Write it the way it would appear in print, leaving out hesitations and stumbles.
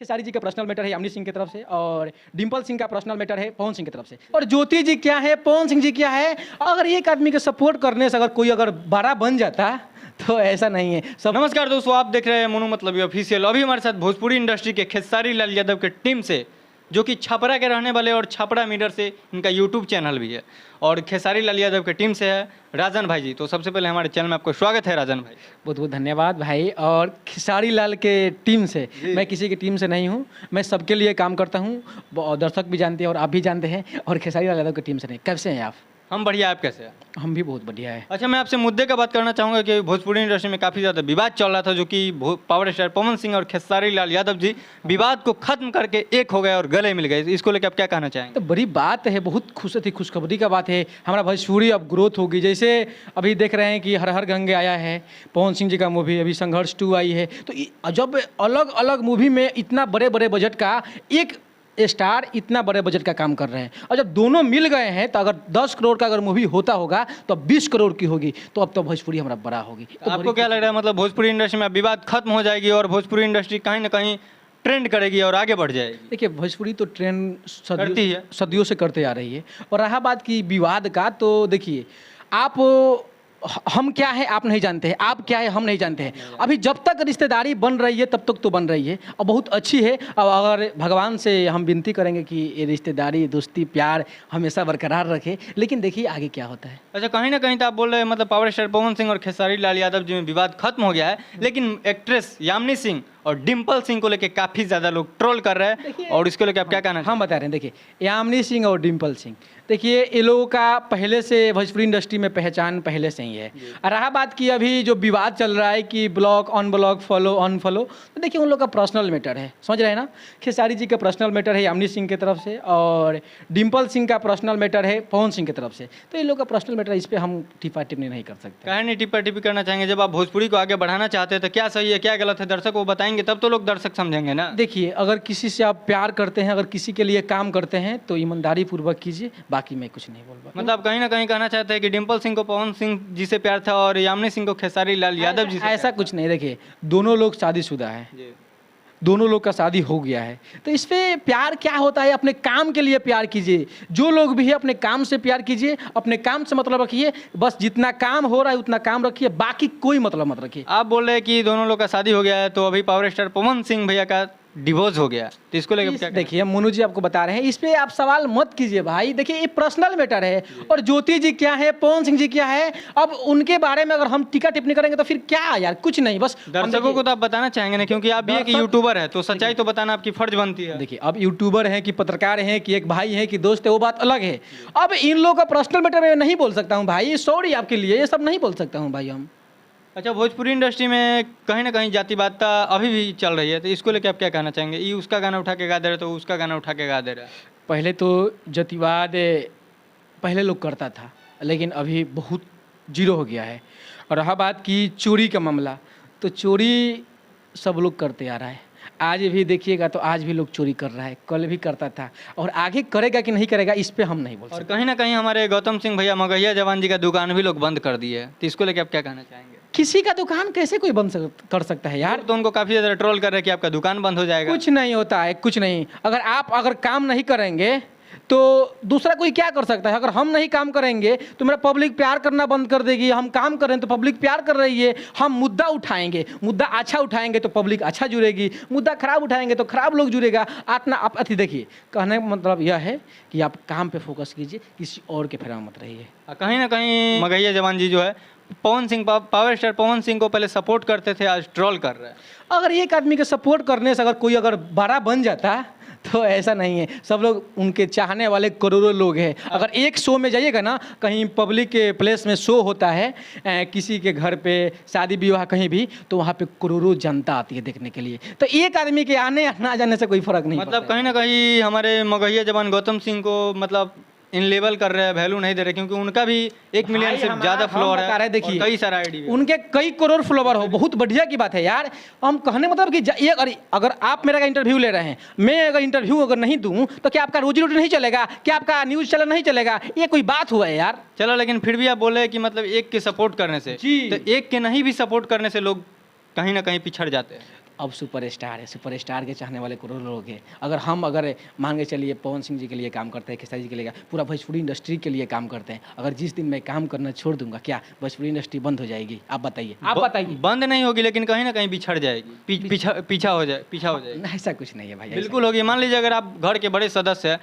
खेसारी जी का personal matter है यामिनी सिंह की तरफ से और डिम्पल सिंह का पर्सनल मैटर है पवन सिंह की तरफ से। और ज्योति जी क्या है, पवन सिंह जी क्या है। अगर एक आदमी के सपोर्ट करने से अगर कोई बड़ा बन जाता तो ऐसा नहीं है सब। नमस्कार दोस्तों, आप देख रहे हैं मोनू मतलब ऑफिशियल। अभी हमारे साथ भोजपुरी इंडस्ट्री के खेसारी लाल यादव के टीम से, जो कि छपरा के रहने वाले और छपरा मीडिया से इनका यूट्यूब चैनल भी है, और खेसारी लाल यादव के टीम से है राजन भाई जी। तो सबसे पहले हमारे चैनल में आपको स्वागत है राजन भाई। बहुत बहुत धन्यवाद भाई। और खेसारी लाल के टीम से, मैं किसी की टीम से नहीं हूँ, मैं सबके लिए काम करता हूँ। दर्शक भी जानते हैं और आप भी जानते हैं। और खेसारी लाल यादव की टीम से नहीं। कैसे हैं आप? हम बढ़िया, आप कैसे हैं? हम भी बहुत बढ़िया है। अच्छा, मैं आपसे मुद्दे का बात करना चाहूँगा कि भोजपुरी इंडस्ट्री में काफ़ी ज़्यादा विवाद चल रहा था, जो कि पावर स्टार पवन सिंह और खेसारी लाल यादव जी विवाद को खत्म करके एक हो गए और गले मिल गए। इसको लेकर आप क्या कहना चाहेंगे? तो बड़ी बात है, बहुत खुशखबरी का बात है। हमारा भोजपुरी अब ग्रोथ होगी। जैसे अभी देख रहे हैं कि हर हर गंगे आया है, पवन सिंह जी का मूवी, अभी संघर्ष 2 आई है। तो जब अलग अलग मूवी में इतना बड़े बड़े बजट का एक स्टार इतना बड़े बजट का काम कर रहे हैं, और जब दोनों मिल गए हैं तो अगर 10 करोड़ का अगर मूवी होता होगा तो अब 20 करोड़ की होगी, तो अब तो भोजपुरी हमारा बड़ा होगी। तो आपको क्या लग रहा है, मतलब भोजपुरी इंडस्ट्री में विवाद खत्म हो जाएगी और भोजपुरी इंडस्ट्री कहीं ना कहीं ट्रेंड करेगी और आगे बढ़ जाएगी? देखिए, भोजपुरी तो ट्रेंड करती है, सदियों से करते आ रही है। और रहा बात की विवाद का, तो देखिए, आप हम क्या है आप नहीं जानते हैं, आप क्या है हम नहीं जानते हैं। अभी जब तक रिश्तेदारी बन रही है तब तक तो बन रही है और बहुत अच्छी है। अब अगर भगवान से हम विनती करेंगे कि ये रिश्तेदारी, दोस्ती, प्यार हमेशा बरकरार रखे। लेकिन देखिए आगे क्या होता है। अच्छा, कहीं ना कहीं तो आप बोल रहे हैं मतलब पावर स्टार पवन सिंह और खेसारी लाल यादव जी में विवाद खत्म हो गया है, लेकिन एक्ट्रेस यामिनी सिंह और डिम्पल सिंह को लेके काफ़ी ज़्यादा लोग ट्रोल कर रहे हैं, और इसको लेके आप क्या कहना? हम बता रहे हैं, देखिए, यामिनी सिंह और डिम्पल सिंह, देखिए, ये लोगों का पहले से भोजपुरी इंडस्ट्री में पहचान पहले से ही है। और रहा बात की अभी जो विवाद चल रहा है कि block on block, follow on follow, तो देखिए उन लोग का पर्सनल मैटर है, समझ रहे हैं ना। खेसारी जी का पर्सनल मैटर है यामिनी सिंह की तरफ से और डिम्पल सिंह का पर्सनल मैटर है पवन सिंह की तरफ से। तो इन लोग का पर्सनल मैटर, इस पर हम टिप्पा टिप्पणी नहीं कर सकते। कहीं नहीं टिप्पा टिप्पी करना चाहेंगे। जब आप भोजपुरी को आगे बढ़ाना चाहते हैं तो क्या सही है क्या गलत है दर्शक को बताएंगे, तब तो लोग दर्शक समझेंगे ना। देखिए, अगर किसी से आप प्यार करते हैं, अगर किसी के लिए काम करते हैं तो ईमानदारी पूर्वक कीजिए, बाकी मैं कुछ नहीं बोल रहा। मतलब कहीं ना कहीं कहना चाहते हैं कि डिम्पल सिंह को पवन सिंह जी से प्यार था और यामिनी सिंह को खेसारी लाल यादव जी से ऐसा कुछ नहीं। देखिए, दोनों लोग शादीशुदा है, दोनों लोग का शादी हो गया है, तो इस पे प्यार क्या होता है, अपने काम के लिए प्यार कीजिए। जो लोग भी है अपने काम से प्यार कीजिए, अपने काम से मतलब रखिए, बस जितना काम हो रहा है उतना काम रखिए, बाकी कोई मतलब मत रखिए। आप बोल रहे हैं कि दोनों लोग का शादी हो गया है, तो अभी पावर स्टार पवन सिंह भैया का डिवोर्स हो गया, तो इसको लेकर क्या? देखिए, मोनू जी आपको बता रहे हैं, इस पे आप सवाल मत कीजिए भाई। देखिए, ये पर्सनल मैटर है। और ज्योति जी क्या है, पवन सिंह जी क्या है, अब उनके बारे में अगर हम टीका टिप्पणी करेंगे तो फिर क्या यार, कुछ नहीं। बस दर्शकों को तो आप बताना चाहेंगे ना, क्योंकि आप भी एक यूट्यूबर है, तो सच्चाई तो बताना आपकी फर्ज बनती है। देखिए, अब यूट्यूबर हैं कि पत्रकार हैं कि एक भाई है कि दोस्त है, वो बात अलग है। अब इन लोगों का पर्सनल मैटर मैं नहीं बोल सकता हूँ भाई, सॉरी आपके लिए, ये सब नहीं बोल सकता हूँ भाई हम। अच्छा, भोजपुरी इंडस्ट्री में कहीं ना कहीं जातिवादता अभी भी चल रही है, तो इसको लेकर आप क्या कहना चाहेंगे? ये उसका गाना उठा के गा दे रहा है तो उसका गाना उठा के गा दे रहा है। पहले तो जातिवाद पहले लोग करता था, लेकिन अभी बहुत जीरो हो गया है। और रहा बात की चोरी का मामला, तो चोरी सब लोग करते आ रहा है। आज भी देखिएगा तो आज भी लोग चोरी कर रहा है, कल भी करता था, और आगे करेगा कि नहीं करेगा इस पे हम नहीं बोल सकते। और कहीं ना कहीं हमारे गौतम सिंह भैया मगहिया जवान जी का दुकान भी लोग बंद कर दिए है, तो इसको लेकर आप क्या कहना चाहेंगे? किसी का दुकान कैसे कोई बंद कर सकता है यार? तो उनको काफ़ी ज़्यादा ट्रोल कर रहे हैं कि आपका दुकान बंद हो जाएगा। कुछ नहीं होता है, कुछ नहीं। अगर काम नहीं करेंगे तो दूसरा कोई क्या कर सकता है? अगर हम नहीं काम करेंगे तो मेरा पब्लिक प्यार करना बंद कर देगी। हम काम करें तो पब्लिक प्यार कर रही है। हम मुद्दा उठाएंगे, मुद्दा अच्छा उठाएंगे तो पब्लिक अच्छा जुड़ेगी, मुद्दा खराब उठाएंगे तो खराब लोग जुड़ेगा। आतना आप अति देखिए, कहने का मतलब यह है कि आप काम पे फोकस कीजिए, किसी और के फेरा मत रहिए। कहीं ना कहीं मगहिया जवान जी जो है पवन सिंह, पावर स्टार पवन सिंह को पहले सपोर्ट करते थे, आज ट्रोल कर रहे हैं। अगर एक आदमी के सपोर्ट करने से अगर कोई बड़ा बन जाता तो ऐसा नहीं है। सब लोग उनके चाहने वाले करोड़ों लोग हैं। अगर एक शो में जाइएगा ना, कहीं पब्लिक के प्लेस में शो होता है, किसी के घर पे शादी विवाह कहीं भी, तो वहाँ पे करोड़ों जनता आती है देखने के लिए। तो एक आदमी के आने या ना जाने से कोई फर्क नहीं मतलब कहीं ना कहीं हमारे मगहिया जवान गौतम सिंह को मतलब इन लेवल कर रहे हैं, वैल्यू नहीं दे रहे, क्योंकि उनका भी 1 मिलियन से ज़्यादा फॉलोअर है। देखिए, कई सारा आईडी उनके कई करोड़ फॉलोअर हो, बहुत बढ़िया की बात है यार। हम कहने मतलब कि अगर आप मेरा इंटरव्यू ले रहे हैं, मैं अगर इंटरव्यू नहीं दूं तो क्या आपका रोजी रोटी नहीं चलेगा? क्या आपका न्यूज़ चैनल नहीं चलेगा? ये कोई बात हुआ है यार? चलो, लेकिन फिर भी आप बोले कि मतलब एक के सपोर्ट करने से, तो एक के नहीं भी सपोर्ट करने से लोग कहीं ना कहीं पिछड़ जाते हैं। अब सुपरस्टार है, सुपरस्टार के चाहने वाले करोड़ों लोग हैं। अगर मान के चलिए पवन सिंह जी के लिए काम करते हैं, खेसारी जी के लिए, पूरा भोजपुरी इंडस्ट्री के लिए काम करते हैं, अगर जिस दिन मैं काम करना छोड़ दूंगा, क्या भोजपुरी इंडस्ट्री बंद हो जाएगी? आप बताइए, आप बताइए। बंद नहीं होगी, लेकिन कहीं ना कहीं बिछड़ जाएगी, पीछा हो जाएगी। ऐसा कुछ नहीं है भाई, बिल्कुल होगी। मान लीजिए अगर आप घर के बड़े सदस्य हैं,